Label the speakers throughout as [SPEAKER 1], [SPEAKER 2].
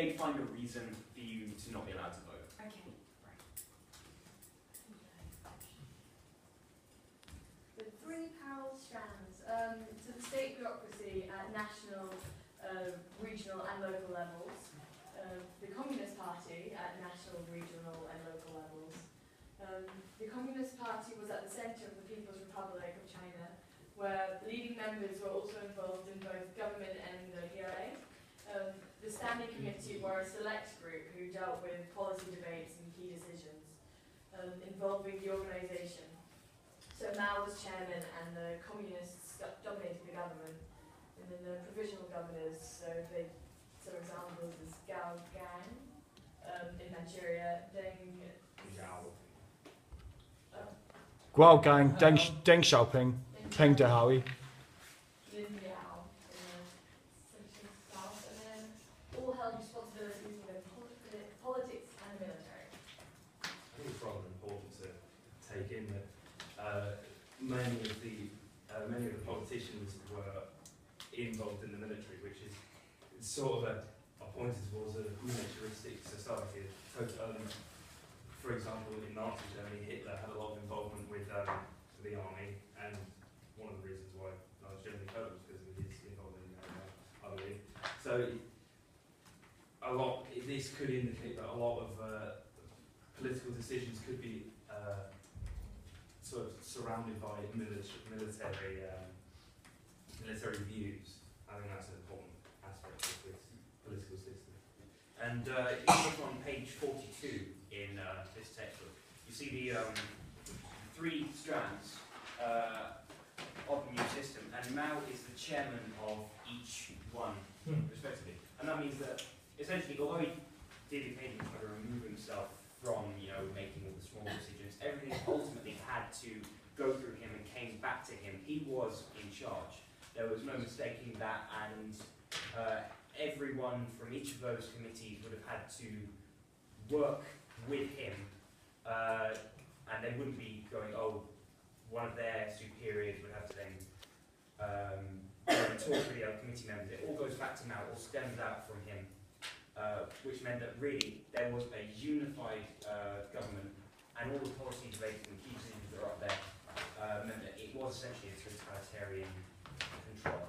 [SPEAKER 1] they'd find a reason for you to not be allowed to vote.
[SPEAKER 2] Okay. Right.
[SPEAKER 3] The three parallel strands to the state bureaucracy at national, regional and local levels. The Communist Party at national, regional and local levels. The Communist Party was at the centre of the People's Republic of China, where leading members were also involved in both government and the PRA. The Standing Committee were a select group who dealt with policy debates and key decisions involving the organisation. So Mao was chairman and the communists dominated the government. And then the provisional governors, so examples is Gao Gang in Manchuria,
[SPEAKER 4] Guao Gang, Deng Xiaoping, Peng Dehaoui.
[SPEAKER 3] Lin Liao in the central south, and then all held responsibilities within politics and military.
[SPEAKER 5] I think it's rather important to take in that many of the politicians were involved in the military, which is sort of pointed towards a militaristic society. For example, in Nazi Germany, Hitler had a lot of involvement with the army, and one of the reasons why Nazi Germany fell was because of his involvement in the army, I believe. So, this could indicate that a lot of political decisions could be sort of surrounded by military views. I think that's an important aspect of this political system.
[SPEAKER 1] And if you look on page 42 in this textbook, you see the three strands of the new system, and Mao is the chairman of each one, respectively. And that means that, essentially, although he did occasionally try to remove himself from, making all the small decisions, everything ultimately had to go through him and came back to him. He was in charge. There was no mistaking that, and everyone from each of those committees would have had to work with him, and they wouldn't be going, one of their superiors would have to then talk to the other committee members. It all goes back to Mao, it all stems out from him, which meant that really there was a unified government, and all the policy debates and key decisions that are up there meant that it was essentially a totalitarian control.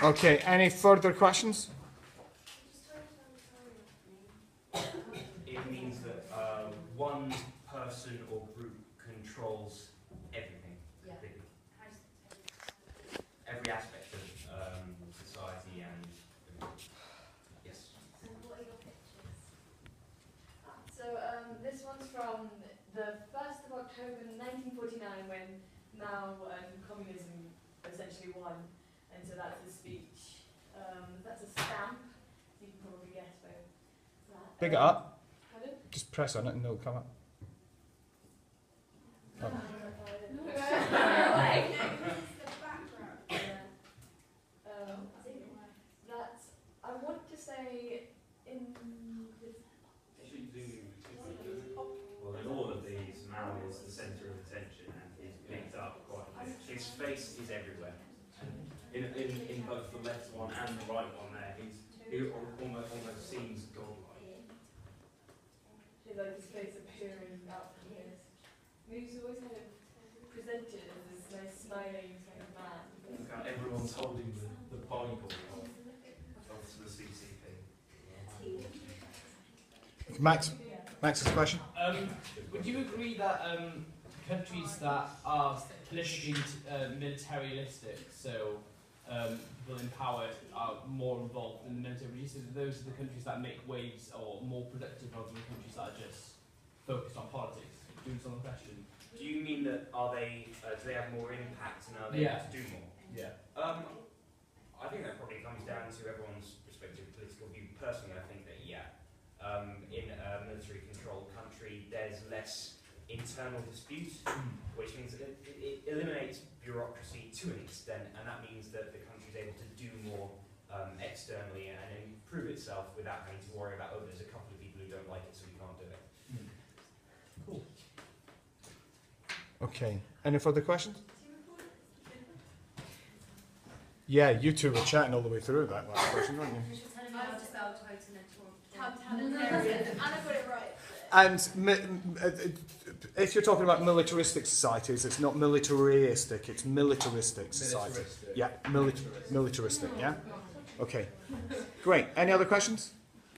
[SPEAKER 4] Okay, any further questions?
[SPEAKER 1] It means that one person or group controls everything.
[SPEAKER 3] Yeah.
[SPEAKER 1] Every aspect of society and yes.
[SPEAKER 3] And what are your pictures? So this one's from the 1st of October 1949 when Mao and communism essentially won. And so that's a speech. That's a stamp. You can probably guess by that.
[SPEAKER 4] Big it up.
[SPEAKER 3] Pardon?
[SPEAKER 4] Just press on it and it'll come up. Oh.
[SPEAKER 3] That's, I want to say, in
[SPEAKER 5] Well, in all of these, Mao is the centre of attention and is picked up quite a bit.
[SPEAKER 1] His face is everywhere.
[SPEAKER 5] In both the left one and the right one there, he almost seems godlike.
[SPEAKER 3] He's like his face appearing out from his. He's always kind of presented as this nice smiling kind of man.
[SPEAKER 5] Look how everyone's holding the Bible of the CCP.
[SPEAKER 4] Max's question?
[SPEAKER 6] Would you agree that countries that are politically militaristic, so people in power are more involved in the military, would you say that those are the countries that make waves or more productive rather than countries that are just focused on politics? Do you understand the question?
[SPEAKER 1] Do you mean that do they have more impact and are they able to do more?
[SPEAKER 6] Yeah.
[SPEAKER 1] I think that probably comes down to everyone's respective political view. Personally, I think that in a military-controlled country, there's less internal dispute, which means that it eliminates bureaucracy to an extent, and that means that the country is able to do more externally and improve itself without having to worry about, there's a couple of people who don't like it, so we can't do it.
[SPEAKER 6] Cool.
[SPEAKER 4] Okay. Any further questions? Yeah, you two were chatting all the way through that last question, weren't you?
[SPEAKER 3] Totalitarian. And I got it right.
[SPEAKER 4] And if you're talking about militaristic societies, it's not militaristic, it's militaristic society.
[SPEAKER 6] Militaristic.
[SPEAKER 4] Yeah, militaristic, yeah? Okay. Great. Any other questions?